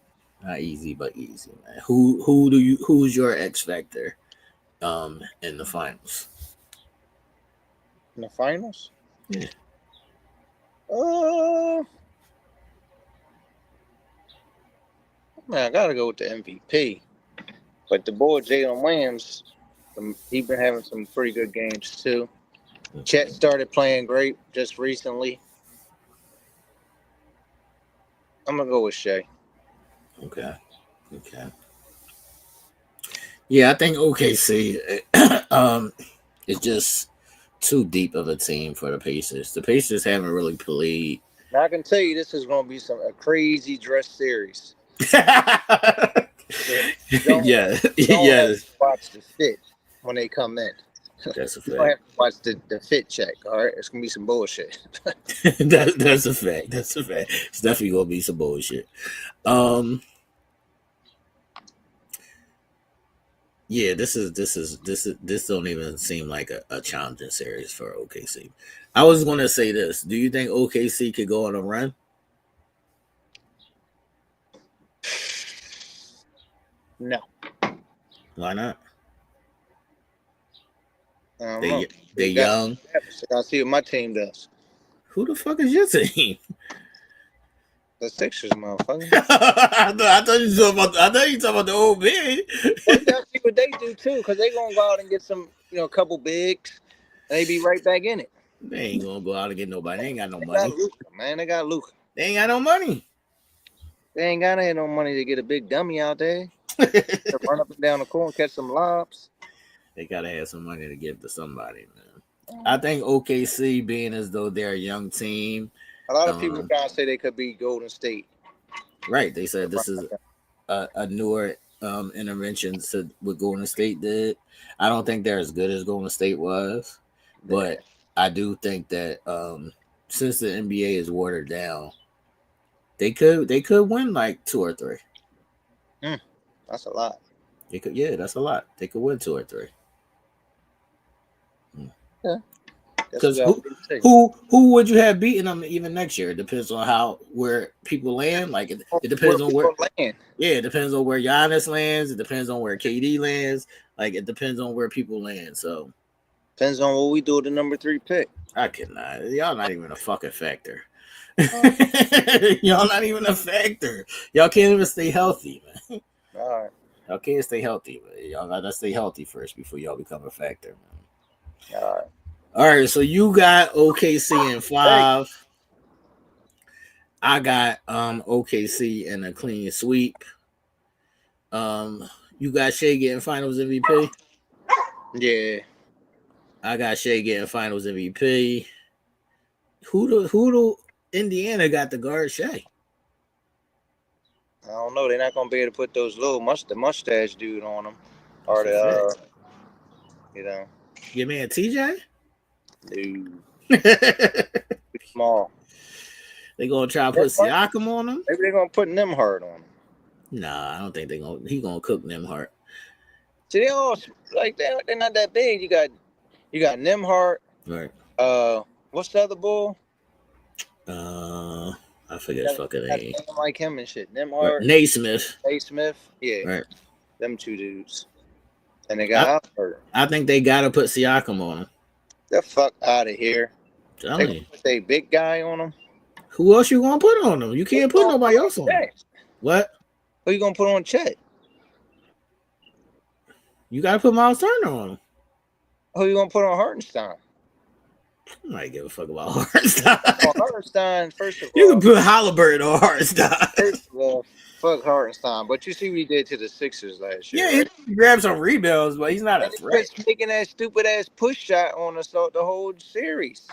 Not easy, but easy, man. Who's your X factor in the finals? In the finals? Yeah. Man, I gotta go with the MVP. But the boy Jalen Williams, he's been having some pretty good games too. Chet started playing great just recently. I'm gonna go with Shea. Okay. Yeah, I think OKC is just too deep of a team for the Pacers. The Pacers haven't really played. Now I can tell you this is gonna be a crazy dress series. Yes. Watch the fit when they come in. That's a fact. You don't have to watch the fit check. All right, it's gonna be some bullshit. That's a fact. It's definitely gonna be some bullshit. Yeah, this don't even seem like a challenging series for OKC. I was gonna say this. Do you think OKC could go on a run? No. Why not? They young. I'll see what my team does. Who the fuck is your team? The Sixers, motherfucker. I thought you talking about the old man. Well, you gotta see what they do too, because they gonna go out and get some, a couple bigs, and they be right back in it. They ain't gonna go out and get nobody. They ain't got no money. Got Luka, man. They got Luka. They ain't got no money. They ain't gotta have no money to get a big dummy out there. To run up and down the court and catch some lobs. They gotta have some money to give to somebody, man. I think OKC, being as though they're a young team. A lot of people try to say they could be Golden State. Right. They said this is a newer intervention to what Golden State did. I don't think they're as good as Golden State was, but I do think that since the NBA is watered down, they could win like 2 or 3. That's a lot. That's a lot. They could win 2 or 3. Yeah. Because who would you have beaten them even next year? It depends on where people land. Like it depends on where land. Yeah, it depends on where Giannis lands. It depends on where KD lands. Like it depends on where people land. So depends on what we do with the number 3 pick. I cannot. Y'all not even a fucking factor. Y'all not even a factor. Y'all can't even stay healthy, man. All right. Y'all can't stay healthy, but y'all gotta stay healthy first before y'all become a factor, man. All right. All right, so you got OKC in 5. I got OKC in a clean sweep. You got Shea getting Finals MVP. Yeah. I got Shea getting Finals MVP. Who do Indiana got the guard Shea? I don't know. They're not gonna be able to put those little mustache dude on them, or the Your man TJ. Dude. Small. They gonna try to put Siakam on him. Maybe they're gonna put Nembhard on him. Nah, I don't think he gonna cook Nembhard. See, they all like they're not that big. You got Nembhard. Right. What's the other bull? I forget his fucking name. Like him and shit. Nembhard. Naismith. Naismith. Yeah. Right. Them 2 dudes. And they got Alford. I think they gotta put Siakam on him. The fuck out of here. They put a big guy on him. Who else you gonna put on him? You can't put nobody else on him. What? Who you gonna put on Chet? You gotta put Miles Turner on him. Who you gonna put on Hartenstein? I might give a fuck about Hartenstein. Hartenstein, first of all. You can put Halliburton on Hartenstein. First of all, fuck Hartenstein. But you see what he did to the Sixers last year. Yeah, right? He grabbed some rebounds, but he's not a threat. He's making that stupid ass push shot on us the whole series.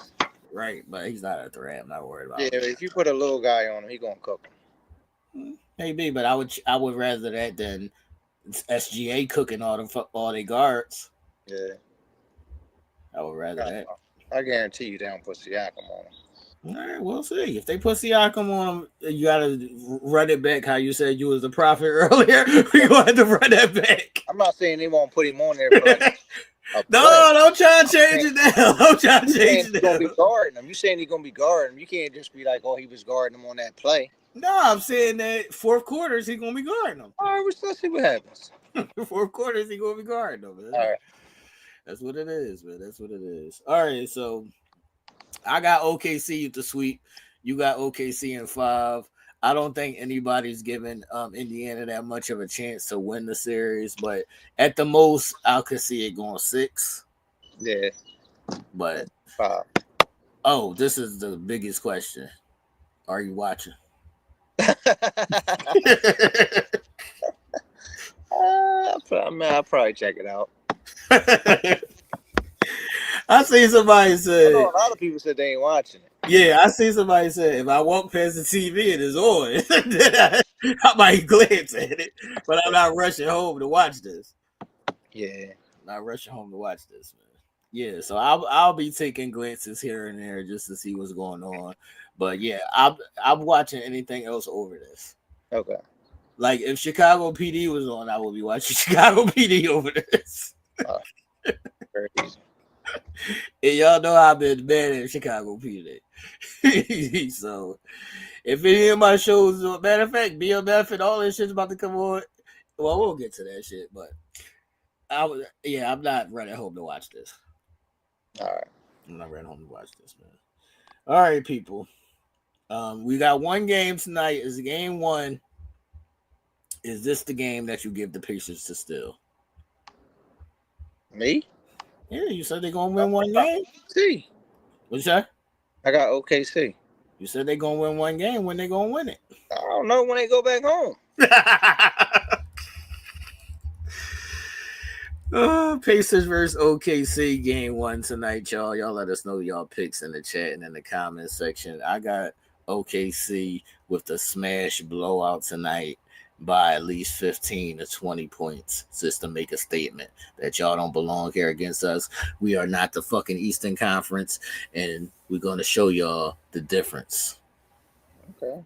Right, but he's not a threat. I'm not worried about him. Yeah, if you put a little guy on him, he's gonna cook him. Maybe, but I would rather that than SGA cooking all their guards. Yeah. I would rather that. I guarantee you they don't put Siakam on him. All right, we'll see. If they put Siakam on him, you gotta run it back. How you said you was the prophet earlier. We're gonna have to run that back. I'm not saying they won't put him on there. But don't try to change it now. Don't try to change it now. He's gonna be guarding him. You saying he's gonna be guarding him? You can't just be like, oh, he was guarding him on that play. No, I'm saying that fourth quarters he's gonna be guarding him. All right, let's see what happens. Fourth quarters he's gonna be guarding him. Man. All right. That's what it is, man. That's what it is. All right, so I got OKC at the sweep. You got OKC in 5. I don't think anybody's giving Indiana that much of a chance to win the series, but at the most, I could see it going 6. Yeah. But 5. Oh, this is the biggest question. Are you watching? I'll probably check it out. I see somebody say. A lot of people said they ain't watching it. Yeah, I see somebody say if I walk past the TV and it's on, I might glance at it, but I'm not rushing home to watch this. Yeah, I'm not rushing home to watch this, man. Yeah, so I'll be taking glances here and there just to see what's going on. But yeah, I'm watching anything else over this. Okay. Like if Chicago PD was on, I would be watching Chicago PD over this. Very easy. And y'all know I've been mad at Chicago PD. So if any of my shows, matter of fact, BMF and all this shit's about to come on, well, we'll get to that shit. But I'm not running home to watch this. All right. I'm not running home to watch this, man. All right, people. We got one game tonight. Is game 1. Is this the game that you give the Pacers to steal? Me? Yeah, you said they're going to win one game. See. What'd you say? I got OKC. You said they're going to win one game. When they going to win it? I don't know when they go back home. Pacers versus OKC game 1 tonight, y'all. Y'all let us know y'all picks in the chat and in the comment section. I got OKC with the smash blowout tonight by at least 15 to 20 points, just to make a statement that y'all don't belong here against us. We are not the fucking Eastern Conference, and we're going to show y'all the difference. Okay.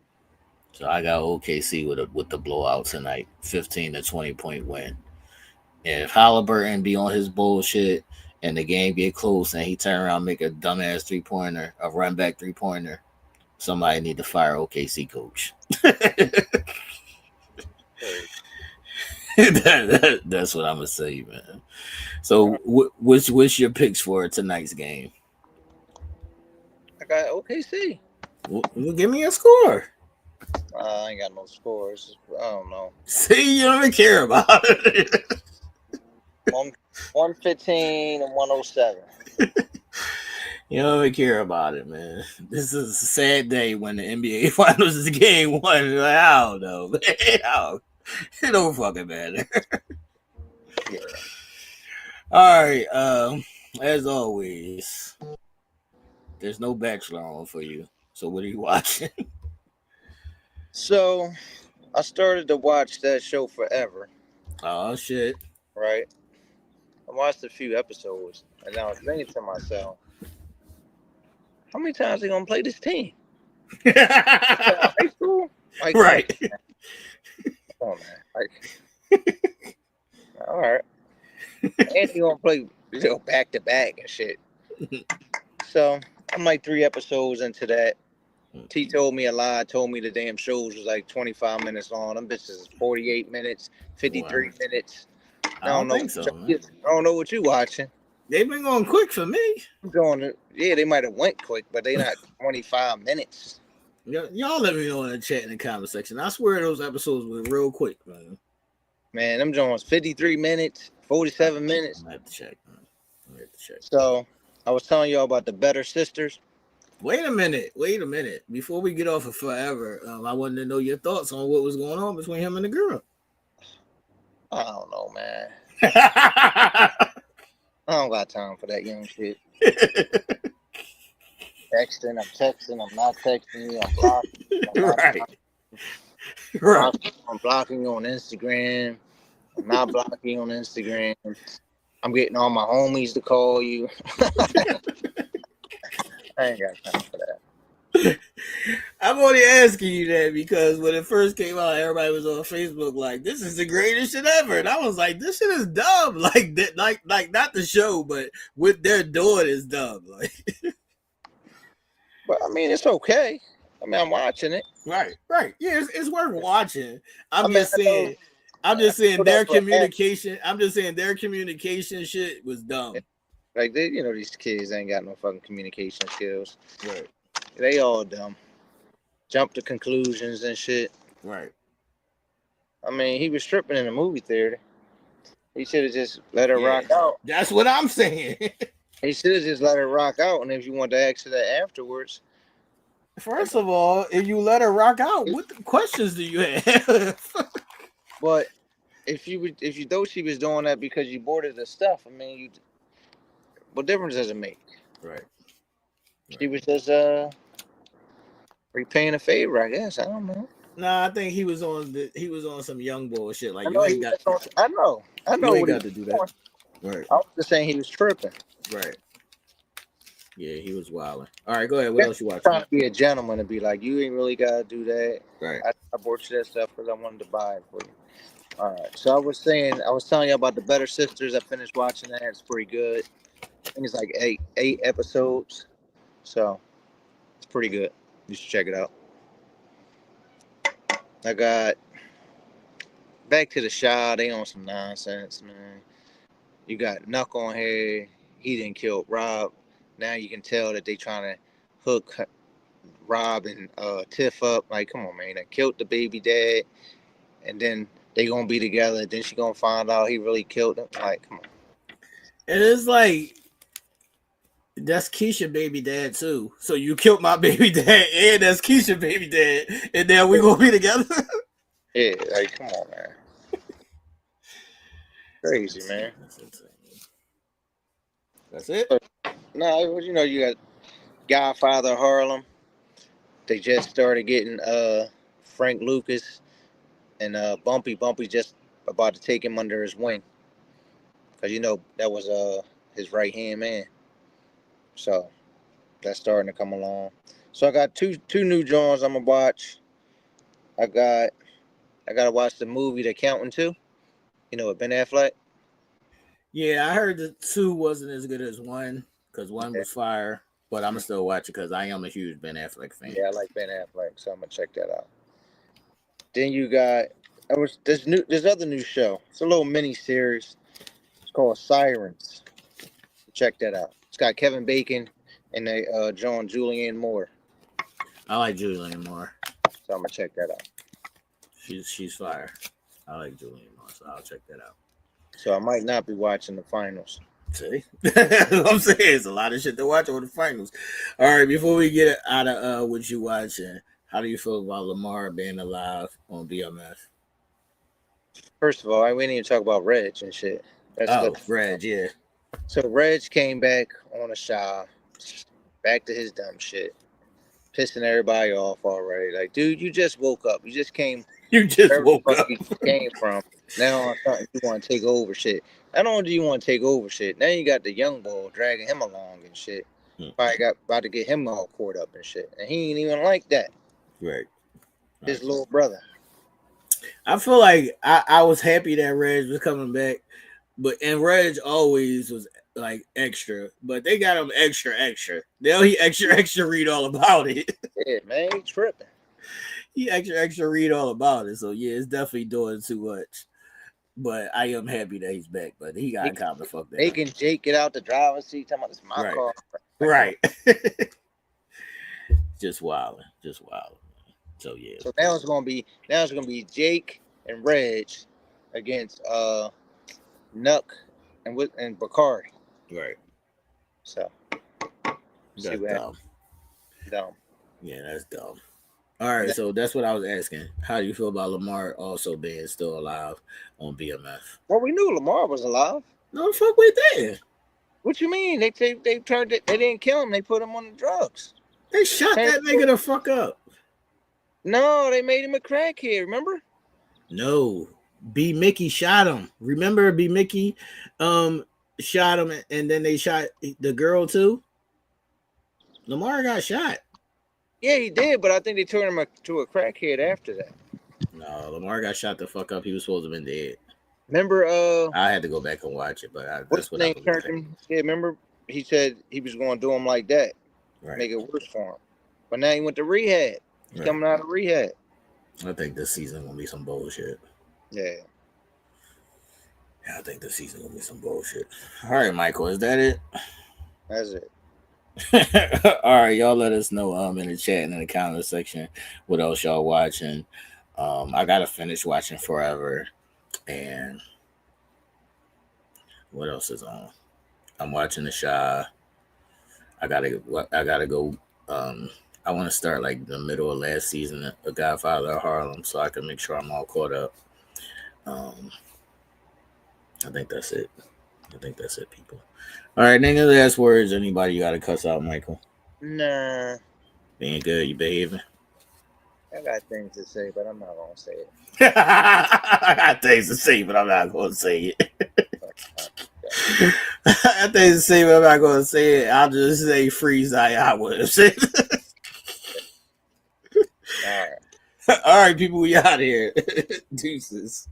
So I got OKC with the blowout tonight, 15 to 20 point win. And if Halliburton be on his bullshit and the game get close, and he turn around and make a dumbass 3-pointer, a run back 3-pointer, somebody need to fire OKC coach. That's what I'm gonna say, man. So, what's your picks for tonight's game? I got OKC. Well, give me a score. I ain't got no scores. I don't know. See, you don't even care about it. 115 and 107. You don't even care about it, man. This is a sad day when the NBA Finals is game 1. Like, I don't know, man. It don't fucking matter. Yeah. All right. As always, there's no Bachelor on for you. So what are you watching? So I started to watch that show Forever. Oh shit! Right. I watched a few episodes, and I was thinking to myself, how many times are they gonna play this team? High school? Like, right. Come on, man. Like, all right. And you gonna play, back to back and shit. So I'm like 3 episodes into that. T told me a lie, told me the damn shows was like 25 minutes long. Them bitches is 48 minutes, 53 minutes. I don't think so, man. I don't know what you watching. They've been going quick for me. They might have went quick, but they not 25 minutes. Y'all let me know in the chat in the comment section. I swear those episodes were real quick, man. Man, them Jones 53 minutes, 47 minutes. I have to check, man. So I was telling y'all about the Better Sisters. Wait a minute. Before we get off of Forever, I wanted to know your thoughts on what was going on between him and the girl. I don't know, man. I don't got time for that young shit. I'm texting, I'm not texting you, I'm blocking. I'm blocking you on Instagram. I'm not blocking you on Instagram. I'm getting all my homies to call you. I ain't got time for that. I'm only asking you that because when it first came out, everybody was on Facebook like, "This is the greatest shit ever," and I was like, "This shit is dumb." Like that, like not the show, but what they're doing is dumb. Like, but I mean, it's okay. I mean, I'm watching it. Right. Yeah, it's worth watching. I'm just saying their communication. I'm just saying their communication shit was dumb. Like these kids ain't got no fucking communication skills. Right. They all dumb. Jump to conclusions and shit. Right. I mean, he was stripping in the movie theater. He should have just let her rock out. That's what I'm saying. He should have just let her rock out, and if you want to ask her that afterwards. First of all, if you let her rock out, what questions do you have? But if you know she was doing that because you boarded the stuff, I mean, what difference does it make? Right. She was just repaying a favor, I guess. I don't know. Nah, I think he was on some young bullshit. Like I know. You ain't got to do that. Right. I was just saying he was tripping. Right. Yeah, he was wilding. All right, go ahead. What else you watching? Trying to be a gentleman and be like, you ain't really gotta do that. Right. I bought you that stuff because I wanted to buy it for you. All right. So I was telling you about the Better Sisters. I finished watching that. It's pretty good. I think it's like eight episodes. So it's pretty good. You should check it out. I got Back to the Shah. They on some nonsense, man. You got Knuck on here. He didn't kill Rob. Now you can tell that they trying to hook Rob and Tiff up. Like, come on, man. They killed the baby dad, and then they gonna be together. Then she gonna find out he really killed him. Like, come on. And it's like, that's Keisha baby dad too. So you killed my baby dad, and that's Keisha baby dad, and then we gonna be together. Yeah, like, come on, man. Crazy, man. That's it. No, you got Godfather Harlem. They just started getting Frank Lucas and Bumpy just about to take him under his wing, because that was his right hand man. So that's starting to come along. So I got two new joints I'm gonna watch. I gotta watch the movie The Accountant too. With Ben Affleck. Yeah, I heard the 2 wasn't as good as 1 because 1 was fire, but I'm still watching because I am a huge Ben Affleck fan. Yeah, I like Ben Affleck, so I'm gonna check that out. Then you got this other new show. It's a little mini series. It's called Sirens. Check that out. It's got Kevin Bacon and John Julianne Moore. I like Julianne Moore, so I'm gonna check that out. She's fire. I like Julianne Moore, so I'll check that out. So I might not be watching the finals. See, I'm saying it's a lot of shit to watch over the finals. All right, before we get out of what you watching, how do you feel about Lamar being alive on BMF? First of all, we didn't even talk about Reg and shit. Reg, yeah. So Reg came back on a shot, back to his dumb shit, pissing everybody off already. Like, dude, you just woke up. You just came. You just woke up. You came from. Now you want to take over shit. Not only do you want to take over shit, now you got the young boy dragging him along and shit. Probably about to get him all caught up and shit. And he ain't even like that. Right. His little brother. I feel like I was happy that Reg was coming back, and Reg always was like extra, but they got him extra. Now he extra read all about it. Yeah, man, he tripping. He extra read all about it. So yeah, it's definitely doing too much. But I am happy that he's back. But he got kind of fucked up. Making Jake get out the driver's seat, talking about this my car. Right. Just wilding. So yeah. So now it's gonna be Jake and Reg against Nuck and Bacardi. Right. So that's dumb. Dumb. Yeah, that's dumb. All right, so that's what I was asking. How do you feel about Lamar also being still alive on BMF? Well, we knew Lamar was alive. No, fuck we did. What you mean? They turned it. They didn't kill him. They put him on the drugs. They shot that nigga the fuck up. No, they made him a crackhead. Remember? No, B Mickey shot him. Remember B Mickey, shot him, and then they shot the girl too. Lamar got shot. Yeah, he did, but I think they turned him to a crackhead after that. No, Lamar got shot the fuck up. He was supposed to have been dead. Remember? I had to go back and watch it, but that's what I was turned. Yeah, remember? He said he was going to do him like that, make it worse for him. But now he went to rehab. He's coming out of rehab. I think this season gonna be some bullshit. Yeah, I think this season gonna be some bullshit. All right, Michael, is that it? That's it. All right, y'all let us know in the chat and in the comment section what else y'all watching. I gotta finish watching Forever, and what else is on? I'm watching The Chi. I gotta go. I want to start like the middle of last season of Godfather of Harlem, so I can make sure I'm all caught up. I think that's it. People. All right, any last words? Anybody you got to cuss out, Michael? Nah. Being good, you behaving? I got things to say, but I'm not going to say it. I got things to say, but I'm not going to say it. I got things to say, but I'm not going to say it. I'll just say free Zion Williamson. All right, people, we out here. Deuces.